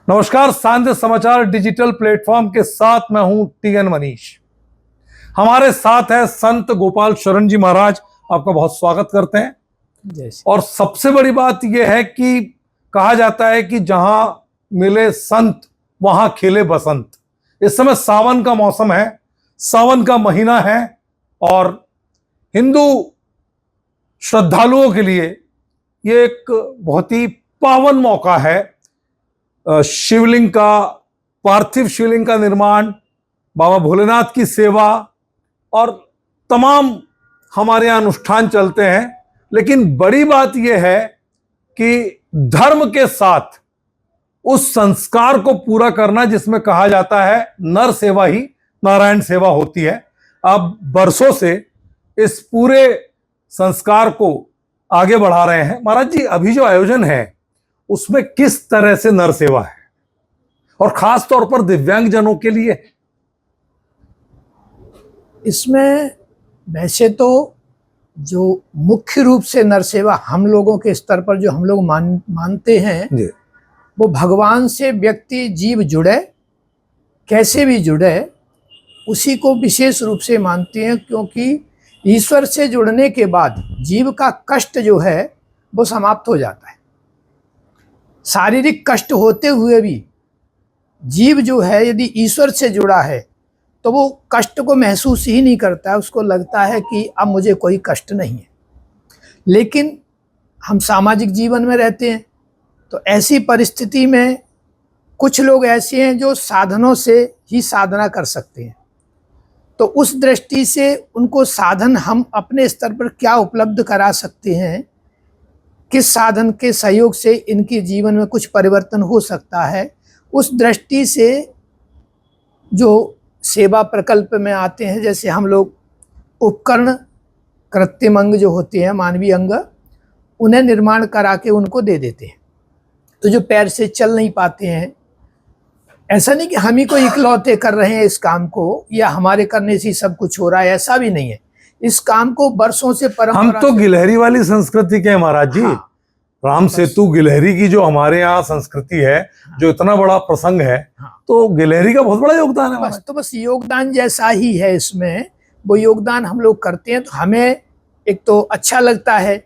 नमस्कार, सांध्य समाचार digital platform के साथ मैं हूं टीएन मनीष। हमारे साथ है संत गोपाल शरण जी महाराज। आपका बहुत स्वागत करते हैं। और सबसे बड़ी बात यह है कि कहा जाता है कि जहां मिले संत वहां खिले बसंत। इस समय सावन का मौसम है, सावन का महीना है और हिंदू श्रद्धालुओं के लिए यह एक बहुत ही पावन मौका है। शिवलिंग का, पार्थिव शिवलिंग का निर्माण, बाबा भोलेनाथ की सेवा और तमाम हमारे यहाँ अनुष्ठान चलते हैं। लेकिन बड़ी बात यह है कि धर्म के साथ उस संस्कार को पूरा करना जिसमें कहा जाता है नर सेवा ही नारायण सेवा होती है। अब बरसों से इस पूरे संस्कार को आगे बढ़ा रहे हैं। महाराज जी, अभी जो आयोजन है उसमें किस तरह से नर सेवा है और खास तौर पर दिव्यांग जनों के लिए? इसमें वैसे तो जो मुख्य रूप से नर सेवा हम लोगों के स्तर पर जो हम लोग मानते हैं जी। वो भगवान से व्यक्ति जीव जुड़े, कैसे भी जुड़े, उसी को विशेष रूप से मानते हैं, क्योंकि ईश्वर से जुड़ने के बाद जीव का कष्ट जो है वो समाप्त हो जाता है। शारीरिक कष्ट होते हुए भी जीव जो है यदि ईश्वर से जुड़ा है तो वो कष्ट को महसूस ही नहीं करता है। उसको लगता है कि अब मुझे कोई कष्ट नहीं है। लेकिन हम सामाजिक जीवन में रहते हैं, तो ऐसी परिस्थिति में कुछ लोग ऐसे हैं जो साधनों से ही साधना कर सकते हैं। तो उस दृष्टि से उनको साधन हम अपने स्तर पर क्या उपलब्ध करा सकते हैं, किस साधन के सहयोग से इनके जीवन में कुछ परिवर्तन हो सकता है, उस दृष्टि से जो सेवा प्रकल्प में आते हैं। जैसे हम लोग उपकरण, कृत्रिम अंग जो होते हैं, मानवीय अंग, उन्हें निर्माण करा के उनको दे देते हैं। तो जो पैर से चल नहीं पाते हैं, ऐसा नहीं कि हम ही को इकलौते कर रहे हैं इस काम को या हमारे करने से सब कुछ हो रहा है, ऐसा भी नहीं है। इस काम को बरसों से परंपरा, हम तो गिलहरी वाली संस्कृति के हैं महाराज जी। हाँ। राम सेतु गिलहरी की जो हमारे यहाँ संस्कृति है, हाँ। जो इतना बड़ा प्रसंग है, हाँ। तो गिलहरी का बहुत बड़ा योगदान है। बस योगदान जैसा ही है इसमें, वो योगदान हम लोग करते हैं। तो हमें एक तो अच्छा लगता है,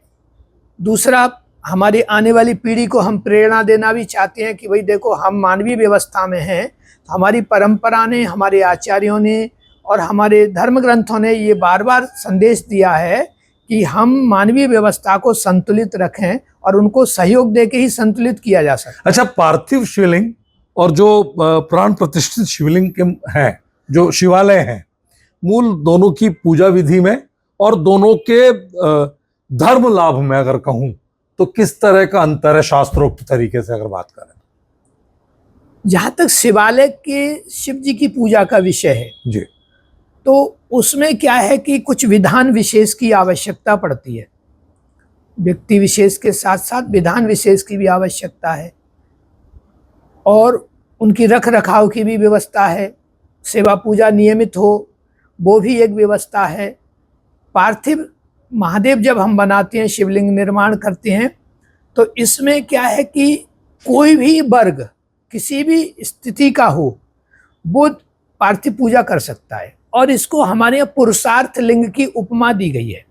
दूसरा हमारी आने वाली पीढ़ी को हम प्रेरणा देना भी चाहते हैं कि भाई देखो, हम मानवीय व्यवस्था में हैं, तो हमारी परंपरा ने, हमारे आचार्यों ने और हमारे धर्म ग्रंथों ने ये बार बार संदेश दिया है कि हम मानवीय व्यवस्था को संतुलित रखें और उनको सहयोग देके ही संतुलित किया जा सकता है। अच्छा, पार्थिव शिवलिंग और जो प्राण प्रतिष्ठित शिवलिंग के हैं, जो शिवालय हैं, मूल दोनों की पूजा विधि में और दोनों के धर्म लाभ में अगर कहूं तो किस तरह का अंतर है शास्त्रोक्त तरीके से अगर बात करें? जहां तक शिवालय के शिव जी की पूजा का विषय है जी, तो उसमें क्या है कि कुछ विधान विशेष की आवश्यकता पड़ती है। व्यक्ति विशेष के साथ साथ विधान विशेष की भी आवश्यकता है और उनकी रख रखाव की भी व्यवस्था है। सेवा पूजा नियमित हो, वो भी एक व्यवस्था है। पार्थिव महादेव जब हम बनाते हैं, शिवलिंग निर्माण करते हैं, तो इसमें क्या है कि कोई भी वर्ग, किसी भी स्थिति का हो, वो पार्थिव पूजा कर सकता है। और इसको हमारे यहाँ पुरुषार्थ लिंग की उपमा दी गई है,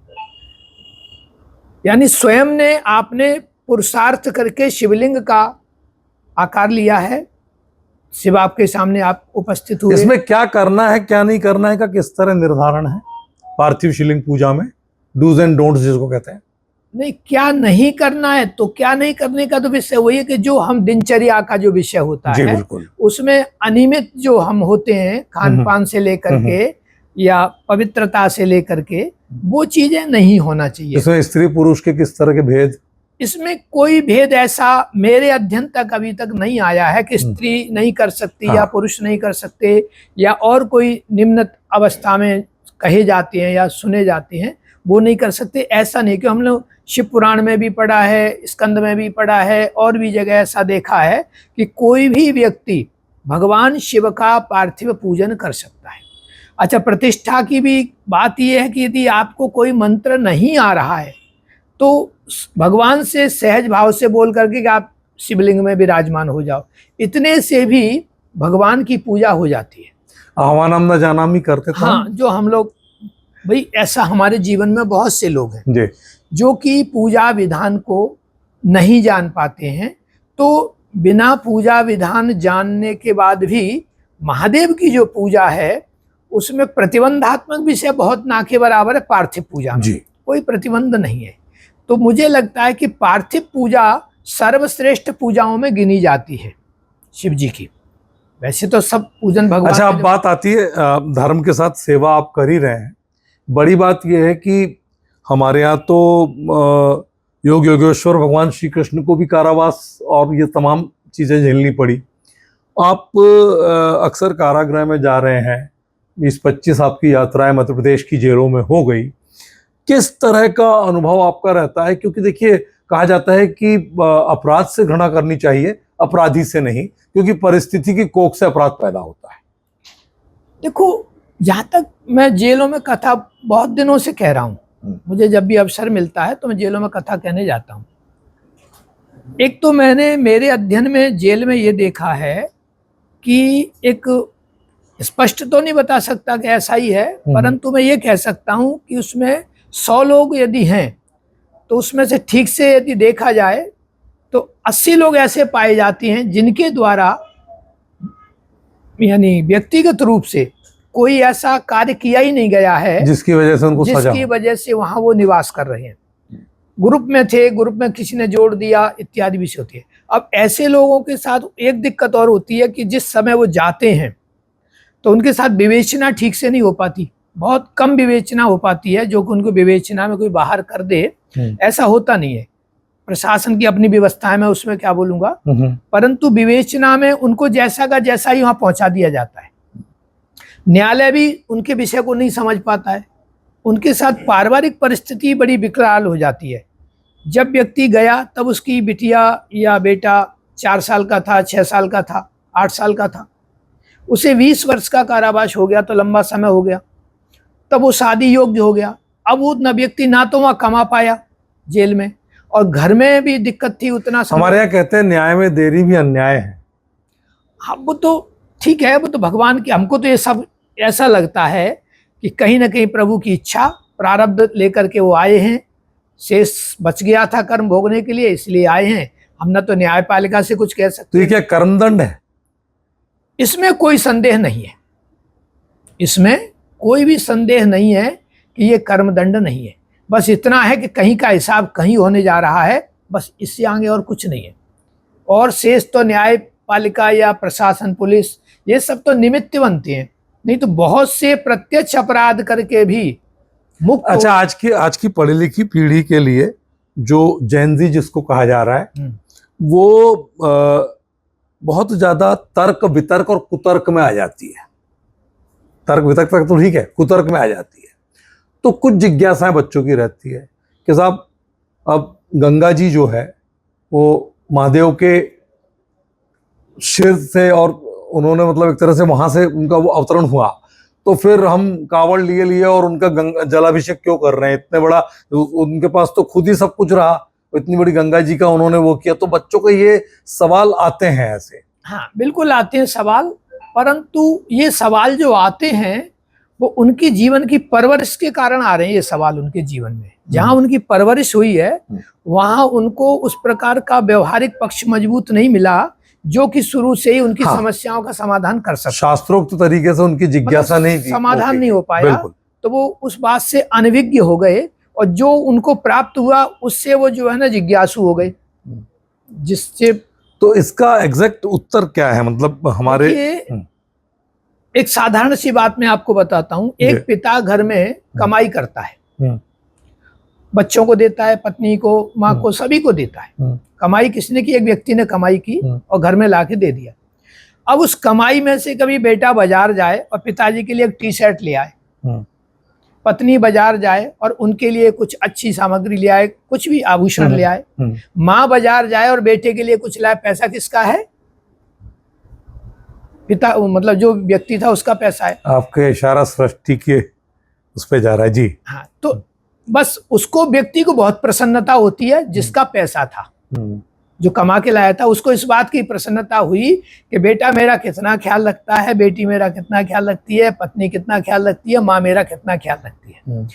यानी स्वयं ने आपने पुरुषार्थ करके शिवलिंग का आकार लिया है। शिव आपके सामने आप उपस्थित हुए। इसमें क्या करना है, क्या नहीं करना है का किस तरह निर्धारण है पार्थिव शिवलिंग पूजा में? डूज एंड डोंट्स जिसको कहते हैं। नहीं, क्या नहीं करना है तो क्या नहीं करने का तो विषय वही है कि जो हम दिनचर्या का जो विषय होता है, बिल्कुल, उसमें अनियमित जो हम होते हैं, खान पान से लेकर के या पवित्रता से लेकर के, वो चीजें नहीं होना चाहिए। इसमें स्त्री पुरुष के किस तरह के भेद? इसमें कोई भेद ऐसा मेरे अध्ययन तक अभी तक नहीं आया है कि स्त्री नहीं कर सकती, हाँ, या पुरुष नहीं कर सकते, या और कोई निम्न अवस्था में कहे जाते हैं या सुने जाते हैं वो नहीं कर सकते। ऐसा नहीं, कि हम लोग शिव पुराण में भी पढ़ा है, स्कंद में भी पढ़ा है और भी जगह ऐसा देखा है कि कोई भी व्यक्ति भगवान शिव का पार्थिव पूजन कर सकता है। अच्छा, प्रतिष्ठा की भी बात यह है कि यदि आपको कोई मंत्र नहीं आ रहा है तो भगवान से सहज भाव से बोल करके कि आप शिवलिंग में विराजमान हो जाओ, इतने से भी भगवान की पूजा हो जाती है। आवानाम न जानाम ही करते थे। हाँ, जो हम लोग, भाई ऐसा हमारे जीवन में बहुत से लोग हैं जी। जो कि पूजा विधान को नहीं जान पाते हैं। तो बिना पूजा विधान जानने के बाद भी महादेव की जो पूजा है उसमें प्रतिबंधात्मक विषय बहुत ना के बराबर है। पार्थिव पूजा में जी। कोई प्रतिबंध नहीं है। तो मुझे लगता है कि पार्थिव पूजा सर्वश्रेष्ठ पूजाओं में गिनी जाती है शिव जी की। वैसे तो सब पूजन भगवान। अच्छा, अब बात आती है धर्म के साथ सेवा आप कर ही रहे हैं। बड़ी बात यह है कि हमारे यहाँ तो योग योगेश्वर भगवान श्री कृष्ण को भी कारावास और ये तमाम चीजें झेलनी पड़ी। आप अक्सर कारागृह में जा रहे हैं, 20-25 आपकी यात्राएं मध्य प्रदेश की जेलों में हो गई। किस तरह का अनुभव आपका रहता है? क्योंकि देखिए, कहा जाता है कि अपराध से घृणा करनी चाहिए, अपराधी से नहीं, क्योंकि परिस्थिति की कोख से अपराध पैदा होता है। देखो, जहाँ तक मैं जेलों में कथा बहुत दिनों से कह रहा हूँ, मुझे जब भी अवसर मिलता है तो मैं जेलों में कथा कहने जाता हूँ। एक तो मैंने मेरे अध्ययन में जेल में ये देखा है कि एक, स्पष्ट तो नहीं बता सकता कि ऐसा ही है, परंतु मैं ये कह सकता हूँ कि उसमें 100 लोग यदि हैं तो उसमें से ठीक से यदि देखा जाए तो 80 लोग ऐसे पाए जाते हैं जिनके द्वारा यानी व्यक्तिगत रूप से कोई ऐसा कार्य किया ही नहीं गया है जिसकी वजह से उनको सजा, जिसकी वजह से वहां वो निवास कर रहे हैं। ग्रुप में थे, ग्रुप में किसी ने जोड़ दिया, इत्यादि विषय होती है। अब ऐसे लोगों के साथ एक दिक्कत और होती है कि जिस समय वो जाते हैं तो उनके साथ विवेचना ठीक से नहीं हो पाती, बहुत कम विवेचना हो पाती है, जो कि उनको विवेचना में कोई बाहर कर दे ऐसा होता नहीं है। प्रशासन की अपनी व्यवस्था है, मैं उसमें क्या बोलूंगा, परंतु विवेचना में उनको जैसा का जैसा ही वहां पहुंचा दिया जाता है। न्यायालय भी उनके विषय को नहीं समझ पाता है। उनके साथ पारिवारिक परिस्थिति बड़ी विकराल हो जाती है। जब व्यक्ति गया तब उसकी बिटिया या बेटा 4 साल का था, 6 साल का था, 8 साल का था, उसे 20 वर्ष का कारावास हो गया तो लंबा समय हो गया। तब वो शादी योग्य हो गया। अब वो न व्यक्ति ना तो वहाँ कमा पाया जेल में, और घर में भी दिक्कत थी उतना। हमारे यहाँ कहते हैं न्याय में देरी भी अन्याय है। हाँ, वो तो ठीक है, वो तो भगवान की, हमको तो ये सब ऐसा लगता है कि कहीं ना कहीं प्रभु की इच्छा प्रारब्ध लेकर के वो आए हैं। शेष बच गया था कर्म भोगने के लिए, इसलिए आए हैं। हम ना तो न्यायपालिका से कुछ कह सकते। तो ये क्या कर्मदंड है? इसमें कोई संदेह नहीं है, इसमें कोई भी संदेह नहीं है कि ये कर्मदंड नहीं है। बस इतना है कि कहीं का हिसाब कहीं होने जा रहा है, बस इससे आगे और कुछ नहीं है। और शेष तो न्यायपालिका या प्रशासन, पुलिस, ये सब तो निमित्त बनते हैं, नहीं तो बहुत से प्रत्यक्ष अपराध करके भी मुक्त। अच्छा, आज की पढ़ी लिखी पीढ़ी के लिए जो जेन ज़ी जिसको कहा जा रहा है, वो बहुत ज्यादा तर्क वितर्क और कुतर्क में आ जाती है। तर्क वितर्क तक तो ठीक है, कुतर्क में आ जाती है। तो कुछ जिज्ञासाएं बच्चों की रहती है कि साहब, अब गंगा जी जो है वो महादेव के शिर से, और उन्होंने मतलब एक तरह से वहां से उनका वो अवतरण हुआ, तो फिर हम कावड़ लिए और उनका जलाभिषेक क्यों कर रहे हैं? इतने बड़ा उनके पास तो खुद ही सब कुछ रहा, इतनी बड़ी गंगा जी का उन्होंने वो किया। तो बच्चों को ये सवाल आते हैं ऐसे। हाँ, बिल्कुल आते हैं सवाल, परंतु ये सवाल जो आते हैं वो उनकी जीवन की परवरिश के कारण आ रहे हैं। ये सवाल उनके जीवन में जहाँ उनकी परवरिश हुई है वहाँ उनको उस प्रकार का व्यवहारिक पक्ष मजबूत नहीं मिला जो कि शुरू से ही उनकी समस्याओं का समाधान कर सकता। शास्त्रोक्त तरीके से उनकी जिज्ञासा नहीं थी, समाधान नहीं हो पाया, तो वो उस बात से अनभिज्ञ हो गए, और जो उनको प्राप्त हुआ उससे वो जो है ना जिज्ञासु हो गए, जिससे। तो इसका एग्जैक्ट उत्तर क्या है? मतलब हमारे एक साधारण सी बात मैं आपको बताता हूँ। एक पिता घर में कमाई करता है, बच्चों को देता है, पत्नी को, माँ को, सभी को देता है। कमाई किसने की? एक व्यक्ति ने कमाई की और घर में लाके दे दिया। अब उस कमाई में से कभी बेटा बाजार जाए और पिताजी के लिए एक टी शर्ट ले आए, पत्नी बाजार जाए और उनके लिए कुछ अच्छी सामग्री ले आए, कुछ भी आभूषण ले आए, माँ बाजार जाए और बेटे के लिए कुछ लाए, पैसा किसका है? पिता, मतलब जो व्यक्ति था उसका पैसा है। आपके इशारा सृष्टि के उस पे जा रहा है जी। हाँ, तो बस उसको, व्यक्ति को बहुत प्रसन्नता होती है जिसका पैसा था। जो कमा के लाया था, उसको इस बात की प्रसन्नता हुई कि बेटा मेरा कितना ख्याल रखता है, बेटी मेरा कितना ख्याल रखती है, पत्नी कितना ख्याल रखती है, माँ मेरा कितना ख्याल रखती है।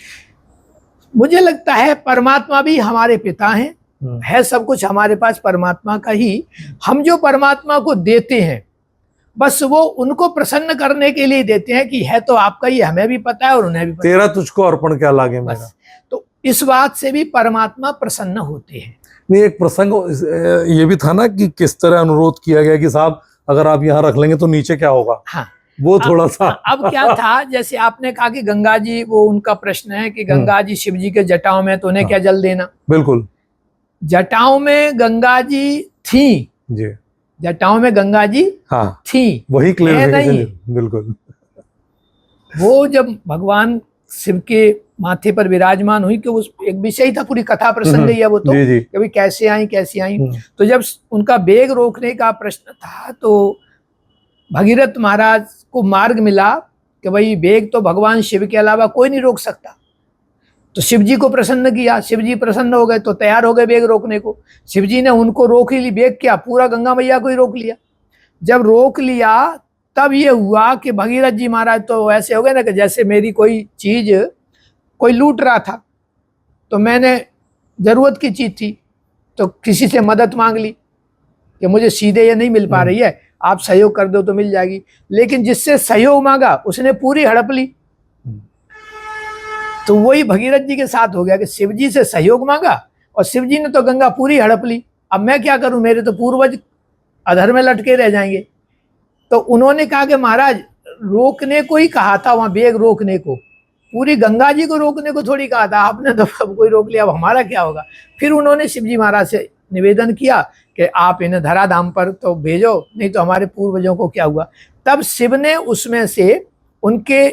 मुझे लगता है परमात्मा भी हमारे पिता हैं, है सब कुछ हमारे पास परमात्मा का ही। हम जो परमात्मा को देते हैं बस वो उनको प्रसन्न करने के लिए देते हैं कि है तो आपका ही, हमें भी पता है और उन्हें भी पता तेरा तुझको अर्पण क्या लागे मेरा। बस। तो इस बात से भी परमात्मा प्रसन्न होते हैं। नहीं, एक प्रसंग ये भी था ना कि किस तरह अनुरोध किया गया कि साहब अगर आप यहाँ रख लेंगे तो नीचे क्या होगा। हाँ, वो थोड़ा सा अब क्या था, जैसे आपने कहा कि गंगा जी, वो उनका प्रश्न है कि गंगा जी शिव जी के जटाओं में, तो उन्हें क्या जल देना। बिल्कुल, जटाओं में गंगा जी थी जी, जटाओं में गंगा जी हाँ थी, वही क्लियर नहीं। बिल्कुल। वो जब भगवान शिव के माथे पर विराजमान हुई, कि उस एक विषय था, पूरी कथा प्रसंग ही है वो तो, कि भाई कैसे आई कैसे आई। तो जब उनका बेग रोकने का प्रश्न था तो भगीरथ महाराज को मार्ग मिला कि भाई बेग तो भगवान शिव के अलावा कोई नहीं रोक सकता। तो शिव जी को प्रसन्न किया, शिव जी प्रसन्न हो गए तो तैयार हो गए बेग रोकने को। शिव जी ने उनको रोक ही ली, बेग क्या पूरा गंगा मैया को ही रोक लिया। जब रोक लिया तब ये हुआ कि भगीरथ जी महाराज तो ऐसे हो गए ना कि जैसे मेरी कोई चीज कोई लूट रहा था, तो मैंने जरूरत की चीज थी तो किसी से मदद मांग ली कि मुझे सीधे ये नहीं मिल पा रही है, आप सहयोग कर दो तो मिल जाएगी। लेकिन जिससे सहयोग मांगा उसने पूरी हड़प ली। तो वही भगीरथ जी के साथ हो गया कि शिव जी से सहयोग मांगा और शिव जी ने तो गंगा पूरी हड़प ली। अब मैं क्या करूं, मेरे तो पूर्वज अधर में लटके रह जाएंगे। तो उन्होंने कहा कि महाराज रोकने को ही कहा था, वहां बेग रोकने को, पूरी गंगा जी को रोकने को थोड़ी कहा था, आपने तो सब कोई रोक लिया, अब हमारा क्या होगा। फिर उन्होंने शिव जी महाराज से निवेदन किया कि आप इन्हें धराधाम पर तो भेजो, नहीं तो हमारे पूर्वजों को क्या हुआ। तब शिव ने उसमें से उनके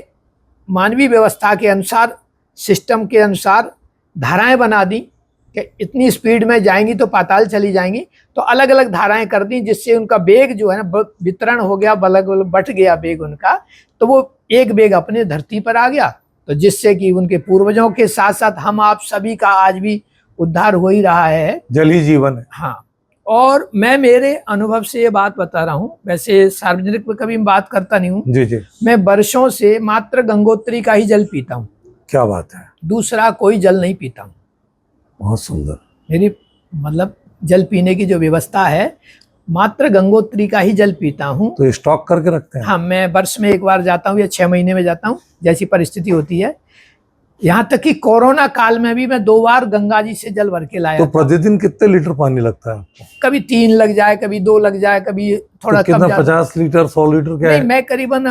मानवीय व्यवस्था के अनुसार, सिस्टम के अनुसार धाराएं बना दी कि इतनी स्पीड में जाएंगी तो पाताल चली जाएंगी, तो अलग अलग धाराएं कर दी, जिससे उनका बेग जो है ना वितरण हो गया, बट गया बेग उनका। तो वो एक बेग अपने धरती पर आ गया, तो जिससे कि उनके पूर्वजों के साथ साथ हम आप सभी का आज भी उद्धार हो ही रहा है। जल ही जीवन है। हाँ, और मैं मेरे अनुभव से ये बात बता रहा हूँ, वैसे सार्वजनिक में कभी बात करता नहीं हूँ। जी जी, मैं वर्षों से मात्र गंगोत्री का ही जल पीता हूँ। क्या बात है, दूसरा कोई जल नहीं पीता हूँ। बहुत सुंदर। मेरी मतलब जल पीने की जो व्यवस्था है, मात्र गंगोत्री का ही जल पीता हूँ। तो स्टॉक करके रखते हैं? हाँ, मैं वर्ष में एक बार जाता हूँ या 6 महीने में जाता हूँ, जैसी परिस्थिति होती है। यहाँ तक कि कोरोना काल में भी मैं 2 बार गंगा जी से जल भर के लाया। तो प्रतिदिन कितने लीटर पानी लगता है आपको? कभी 3 लग जाए, कभी 2 लग जाए, कभी थोड़ा तो कितना, 50 लीटर 100 लीटर क्या है? मैं करीबन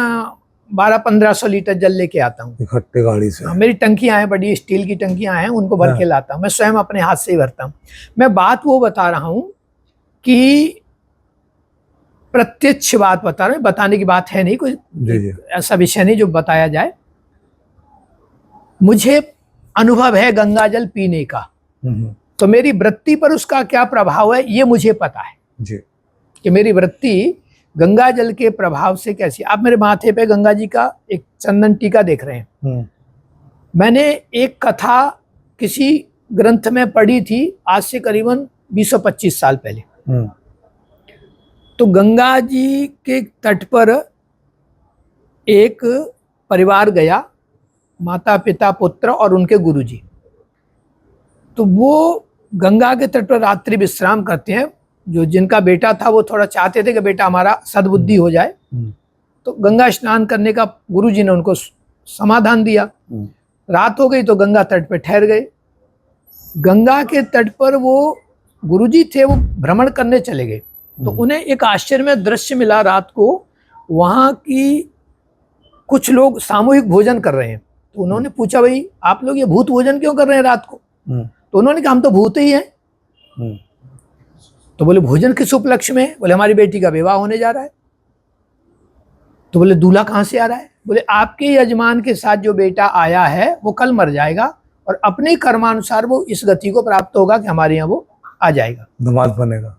1200-1500 लीटर जल लेके आता हूँ इकट्ठे गाड़ी से। मेरी टंकियां हैं, बड़ी स्टील की टंकियां हैं, उनको भर के लाता हूँ। मैं स्वयं अपने हाथ से ही भरता हूँ। मैं बात वो बता रहा हूँ कि प्रत्यक्ष बात बता रहा हूँ, बताने की बात है नहीं, कोई ऐसा विषय नहीं जो बताया जाए। मुझे अनुभव है गंगा जल पीने का, तो मेरी वृत्ति पर उसका क्या प्रभाव है ये मुझे पता है जी, कि मेरी वृत्ति गंगा जल के प्रभाव से कैसी। आप मेरे माथे पे गंगा जी का एक चंदन टीका देख रहे हैं। मैंने एक कथा किसी ग्रंथ में पढ़ी थी आज से करीबन 20-25 साल पहले। तो गंगा जी के तट पर एक परिवार गया, माता पिता पुत्र और उनके गुरुजी। तो वो गंगा के तट पर रात्रि विश्राम करते हैं। जो जिनका बेटा था वो थोड़ा चाहते थे कि बेटा हमारा सद्बुद्धि हो जाए, तो गंगा स्नान करने का गुरुजी ने उनको समाधान दिया। रात हो गई तो गंगा तट पर ठहर गए। गंगा के तट पर वो गुरुजी थे, वो भ्रमण करने चले गए। तो उन्हें एक आश्चर्यमय दृश्य मिला। रात को वहाँ की कुछ लोग सामूहिक भोजन कर रहे हैं। तो उन्होंने पूछा, भाई आप लोग ये भूत भोजन क्यों कर रहे हैं रात को? तो उन्होंने कहा हम तो भूत ही हैं। तो बोले भोजन किस उपलक्ष्य में? बोले हमारी बेटी का विवाह होने जा रहा है। तो बोले दूल्हा कहाँ से आ रहा है? बोले आपके यजमान के साथ जो बेटा आया है वो कल मर जाएगा और अपने कर्मानुसार वो इस गति को प्राप्त होगा कि हमारे यहाँ वो आ जाएगा, दामाद बनेगा।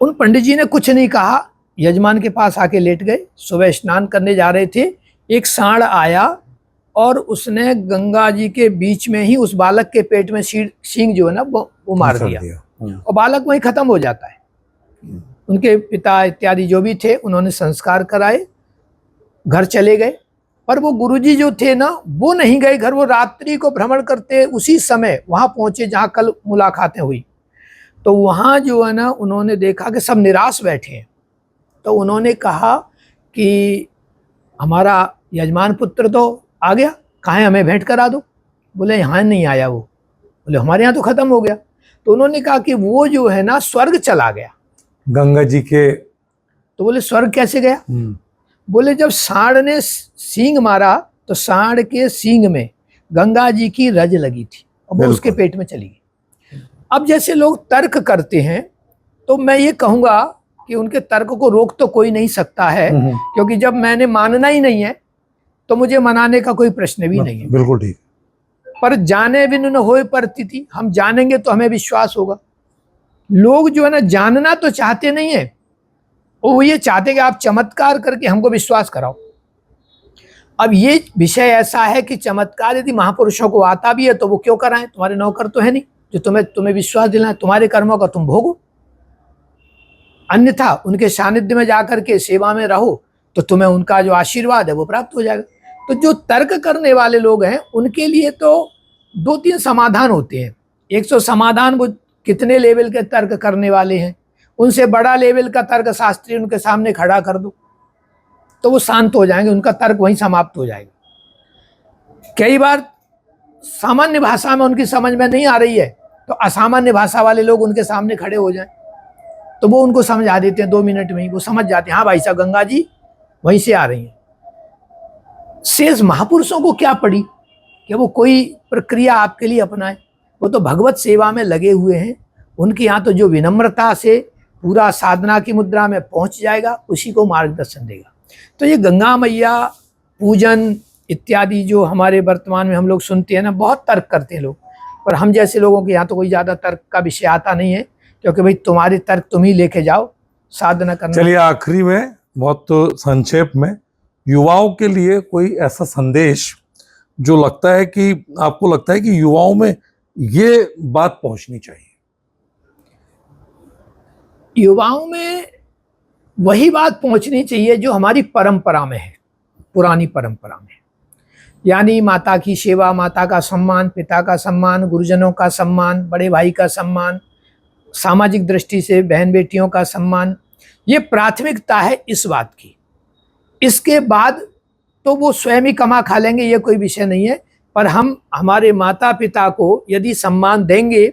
उन पंडित जी ने कुछ नहीं कहा, यजमान के पास आके लेट गए। सुबह स्नान करने जा रहे थे, एक सांड आया और उसने गंगा जी के बीच में ही उस बालक के पेट में सींग जो है ना वो मार दिया। और बालक वहीं खत्म हो जाता है। उनके पिता इत्यादि जो भी थे उन्होंने संस्कार कराए, घर चले गए। पर वो गुरुजी जो थे ना, वो नहीं गए घर, वो रात्रि को भ्रमण करते उसी समय वहां पहुंचे जहां कल मुलाकातें हुई। तो वहां जो है ना, उन्होंने देखा कि सब निराश बैठे हैं। तो उन्होंने कहा कि हमारा यजमान पुत्र तो आ गया, कहाँ है, हमें भेंट करा दो। बोले यहाँ नहीं आया वो। बोले हमारे यहाँ तो खत्म हो गया। तो उन्होंने कहा कि वो जो है ना स्वर्ग चला गया। गंगा जी के। तो बोले स्वर्ग कैसे गया? बोले जब सांड ने सींग मारा तो सांड के सींग में गंगा जी की रज लगी थी और वो उसके पेट में चली गई। अब जैसे लोग तर्क करते हैं, तो मैं ये कहूँगा कि उनके तर्क को रोक तो कोई नहीं सकता है, क्योंकि जब मैंने मानना ही नहीं है तो मुझे मनाने का कोई प्रश्न भी नहीं है। बिल्कुल ठीक। पर जाने बिन न होए परस्थिति, हम जानेंगे तो हमें विश्वास होगा। लोग जो है ना जानना तो चाहते नहीं है, वो ये चाहते कि आप चमत्कार करके हमको विश्वास कराओ। अब ये विषय ऐसा है कि चमत्कार यदि महापुरुषों को आता भी है तो वो क्यों कराएं? तुम्हारे नौकर तो है नहीं जो तुम्हें विश्वास दिलाएं, तुम्हारे कर्मों का तुम भोगो। अन्यथा उनके सानिध्य में जाकर के सेवा में रहो तो तुम्हें उनका जो आशीर्वाद है वो प्राप्त हो जाएगा। तो जो तर्क करने वाले लोग हैं उनके लिए तो 2-3 समाधान होते हैं। एक तो समाधान वो कितने लेवल के तर्क करने वाले हैं, उनसे बड़ा लेवल का तर्क शास्त्री उनके सामने खड़ा कर दो तो वो शांत हो जाएंगे, उनका तर्क वहीं समाप्त हो जाएगा। कई बार सामान्य भाषा में उनकी समझ में नहीं आ रही है तो असामान्य भाषा वाले लोग उनके सामने खड़े हो जाएं तो वो उनको समझा देते हैं, 2 मिनट में ही वो समझ जाते हैं, हाँ भाई साहब गंगा जी वहीं से आ रही हैं। शेष महापुरुषों को क्या पड़ी कि वो कोई प्रक्रिया आपके लिए अपनाए, वो तो भगवत सेवा में लगे हुए हैं। उनके यहाँ तो जो विनम्रता से पूरा साधना की मुद्रा में पहुँच जाएगा उसी को मार्गदर्शन देगा। तो ये गंगा मैया पूजन इत्यादि जो हमारे वर्तमान में हम लोग सुनते हैं ना, बहुत तर्क करते हैं लोग, पर हम जैसे लोगों के यहाँ तो कोई ज़्यादा तर्क का विषय आता नहीं है, क्योंकि भाई तुम्हारे तर्क तुम ही लेके जाओ, साधना करना। चलिए आखिरी में बहुत संक्षेप में युवाओं के लिए कोई ऐसा संदेश जो लगता है कि आपको लगता है कि युवाओं में ये बात पहुंचनी चाहिए। युवाओं में वही बात पहुंचनी चाहिए जो हमारी परंपरा में है, पुरानी परंपरा में, यानी माता की सेवा, माता का सम्मान, पिता का सम्मान, गुरुजनों का सम्मान, बड़े भाई का सम्मान, सामाजिक दृष्टि से बहन बेटियों का सम्मान। ये प्राथमिकता है इस बात की। इसके बाद तो वो स्वयं ही कमा खा लेंगे, ये कोई विषय नहीं है, पर हम हमारे माता पिता को यदि सम्मान देंगे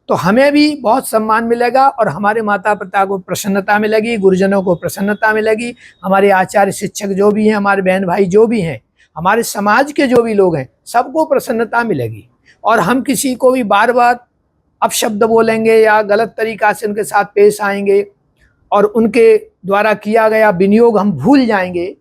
तो हमें भी बहुत सम्मान मिलेगा और हमारे माता पिता को प्रसन्नता मिलेगी, गुरुजनों को प्रसन्नता मिलेगी, हमारे आचार्य शिक्षक जो भी हैं, हमारे बहन भाई जो भी हैं, हमारे समाज के जो भी लोग हैं, सबको प्रसन्नता मिलेगी। और हम किसी को भी बार बार अपशब्द बोलेंगे या गलत तरीका से उनके साथ पेश आएंगे और उनके द्वारा किया गया विनियोग हम भूल जाएंगे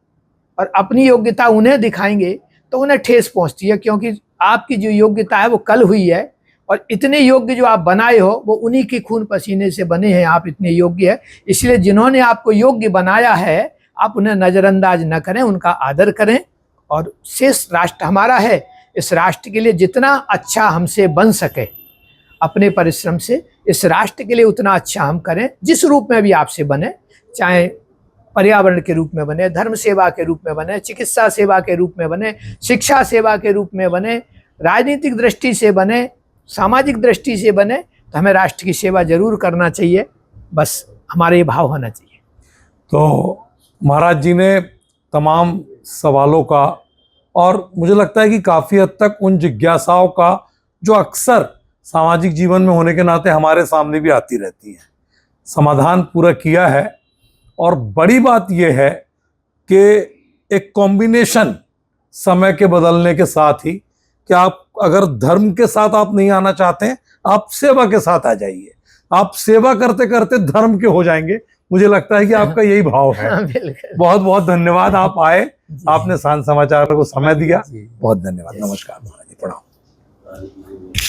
और अपनी योग्यता उन्हें दिखाएंगे तो उन्हें ठेस पहुंचती है, क्योंकि आपकी जो योग्यता है वो कल हुई है और इतने योग्य जो आप बनाए हो वो उन्हीं के खून पसीने से बने हैं। आप इतने योग्य है, इसलिए जिन्होंने आपको योग्य बनाया है आप उन्हें नज़रअंदाज न करें, उनका आदर करें। और शेष राष्ट्र हमारा है, इस राष्ट्र के लिए जितना अच्छा हमसे बन सके अपने परिश्रम से, इस राष्ट्र के लिए उतना अच्छा हम करें, जिस रूप में भी आपसे बने, चाहे पर्यावरण के रूप में बने, धर्म सेवा के रूप में बने, चिकित्सा सेवा के रूप में बने, शिक्षा सेवा के रूप में बने, राजनीतिक दृष्टि से बने, सामाजिक दृष्टि से बने, तो हमें राष्ट्र की सेवा जरूर करना चाहिए। बस हमारा ये भाव होना चाहिए। तो महाराज जी ने तमाम सवालों का और मुझे लगता है कि काफ़ी हद तक उन जिज्ञासाओं का जो अक्सर सामाजिक जीवन में होने के नाते हमारे सामने भी आती रहती है, समाधान पूरा किया है। और बड़ी बात यह है कि एक कॉम्बिनेशन समय के बदलने के साथ ही कि आप अगर धर्म के साथ आप नहीं आना चाहते हैं, आप सेवा के साथ आ जाइए, आप सेवा करते करते धर्म के हो जाएंगे। मुझे लगता है कि आपका यही भाव है। बहुत बहुत धन्यवाद, आप आए, आपने सांझ समाचार को समय दिया, बहुत धन्यवाद। नमस्कार महाराज जी, प्रणाम।